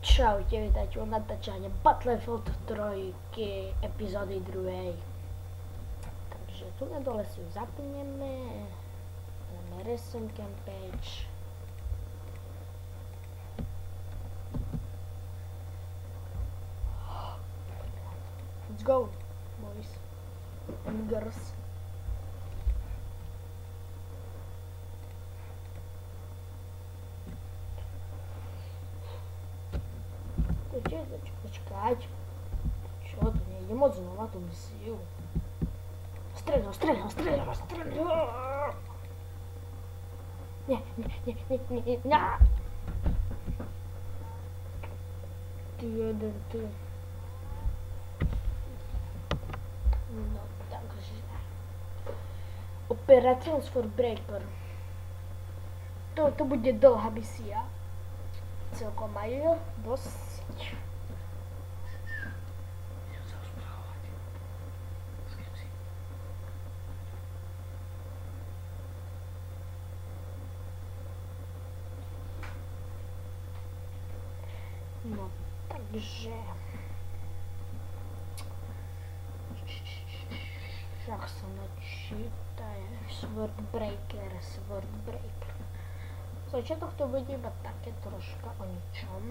Čaute, vítajte u natáčania Battlefield 3 epizódy 2. Takže tu na dole si ju zapneme. Dáme resume campaign. Let's go, boys and girls. Počkať. Čo, to nejde moc znova tú misiu. Streľ. Nie. Ty jeden, ty. No, takže. Operation Swordbreaker. To bude dlhá misia. Celkom aj dosť. No, takže... Však sa načítaj. Swordbreaker. Začiatok to bude iba také troška o ničom.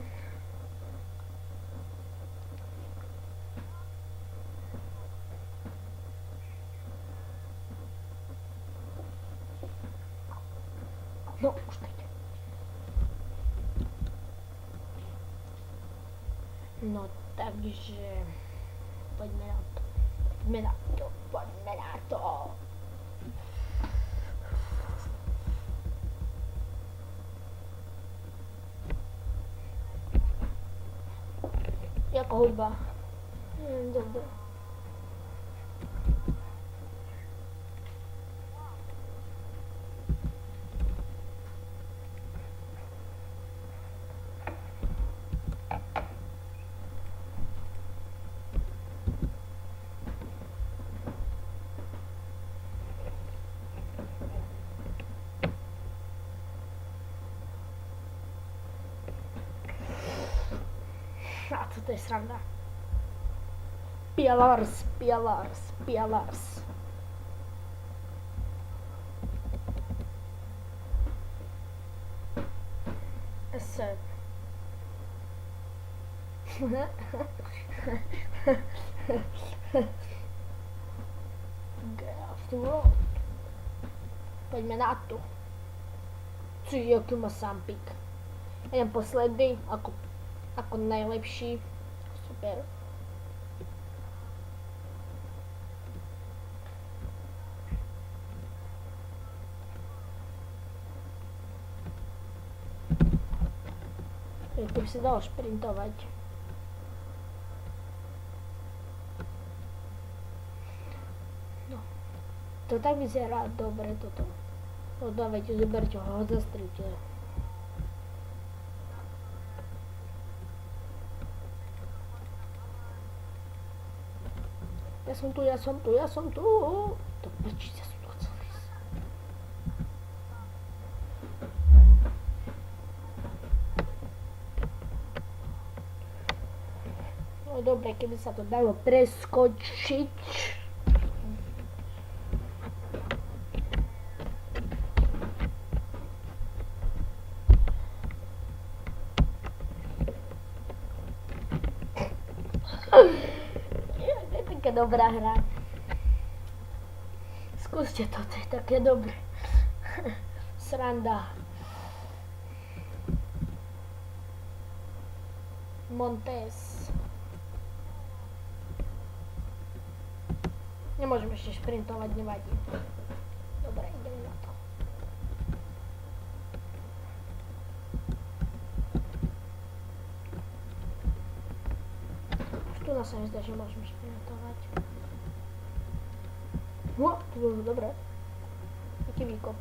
No, už teď. No, takže... Poďme na to. Jako hudba. Dobre. A co to je sranda? PLRs. SF. Get off the road. Poďme na to. Či jaký má sampik. Jeden posledný, ako najlepší. Super. To by sa dalo šprintovať. No. To tak vyzerá dobre toto. No dávajte, zoberte ho, zastrite. Ja som tu. To prečí, ja som tu chcel ísť. No dobre, keby sa to dalo preskočiť. Dobrá hra. Skúste to je také dobré. Sranda. Montes. Nemôžem ešte šprintovať, nevadí. Dobre, ideme na to. Tu nás sa mi zdá, že môžeme šprintovať. To bolo dobré. Taký výkop.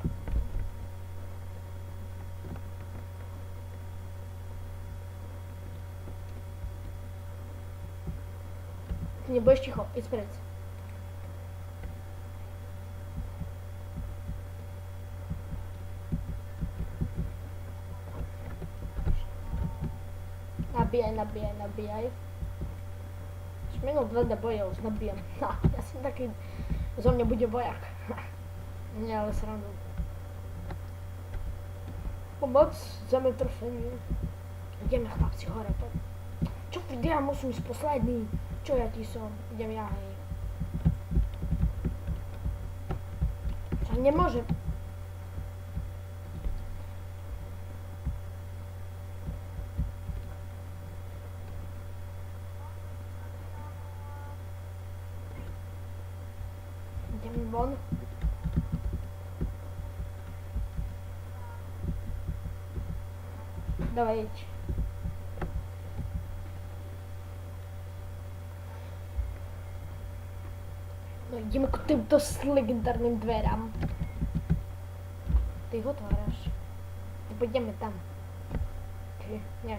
Ty nebudeš ticho, ísť preč. nabíjaj. Už minul 2 boje, už nabíjam. Ja som taký, zo mňa bude vojak. Nie, ale srandu. Pomoc, zemetrosenie. Ideme chlapci hore, poď. Čo ja musím ísť posledný? Čo ja ti som? Idem ja, hej. Čo nemôžem. Idem von. Давай, jedź. No ideme k týmto legendárnym dverám. Ty ich otváraš. Pôjdeme tam. Či, nie.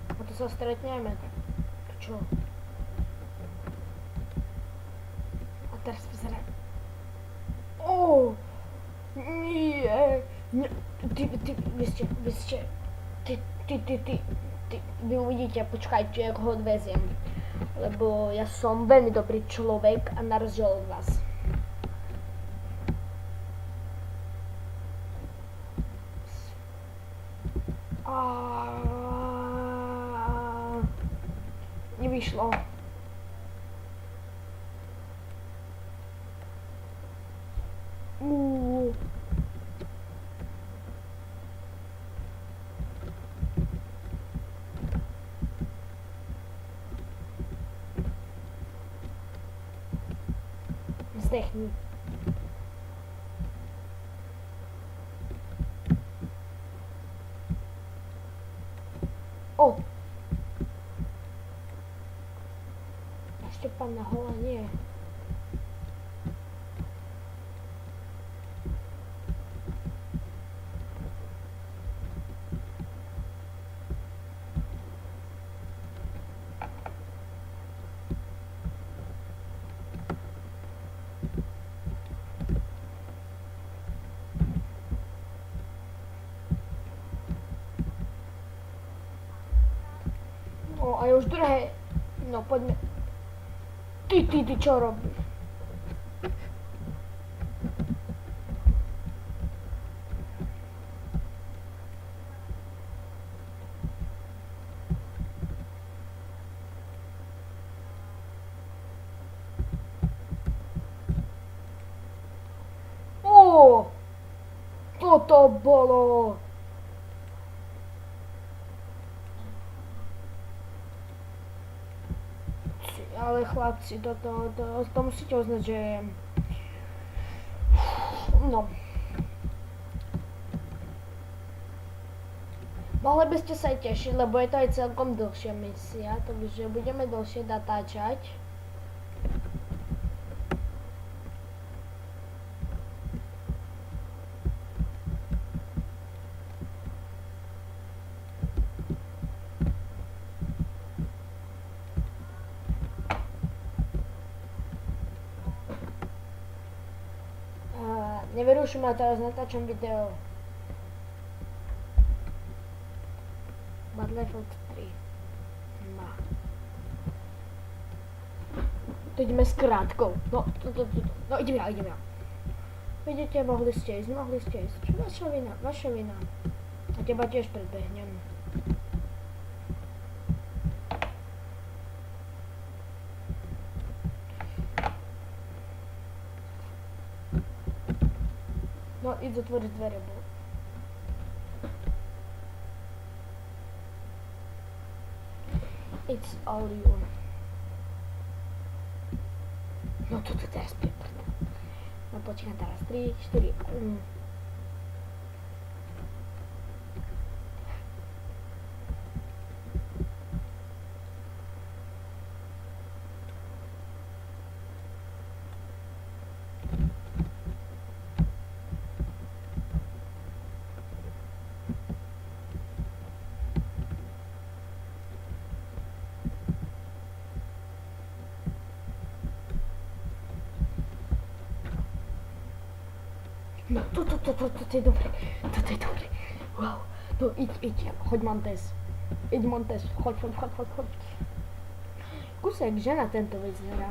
A to sa stretneme. To čo? A teraz pozeraj. Nie. Nie. Vy ste, vy uvidíte, počkajte, jak ho odveziem. Lebo ja som veľmi dobrý človek a na rozdiel od vás. Nevyšlo. Zdechni. O! Ešte pán na hola nie. O, a už druhé. No, poďme. Ty čo robíš? O! Toto bolo. Ale chlapci, to musíte uznať, že... No. Mohli by ste sa aj tešiť, lebo je to aj celkom dlhšia misia, takže budeme dlhšie natáčať. Nevyrušujem, a teraz natáčam video. Battlefield 3. No. To ideme s krátkou. No, idem ja. Vidíte, mohli ste ísť. Vaša vina. A teba tiež predbehnem. No, idź otworzyć dveře, bo... It's all you. No to teraz pieprzę. No poczekaj teraz. 3, 4. No, to je dobre. Wow. No idź, chodź Montes. Idź Montes, chodź. Kurczę, jak žena tento vyzerá.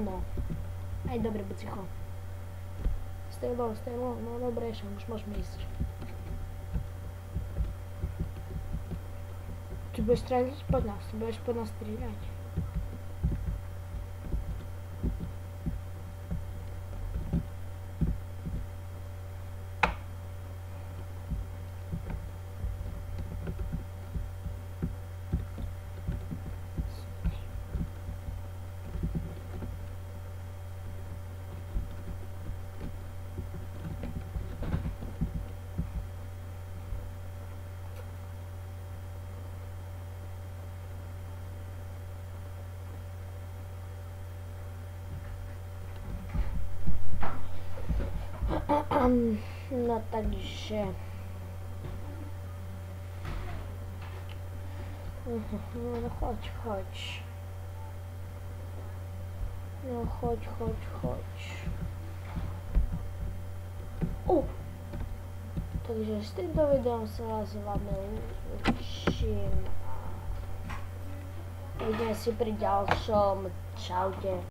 No. Aj dobre, buď ticho. Stay low, no dobre, ešte už môžeme ísť. Ty budeš strieľať pod nás, strieľať. No takže... No choď. No choď. Takže s týmto videom sa s vami učím. Ideme si pri ďalšom. Čaute.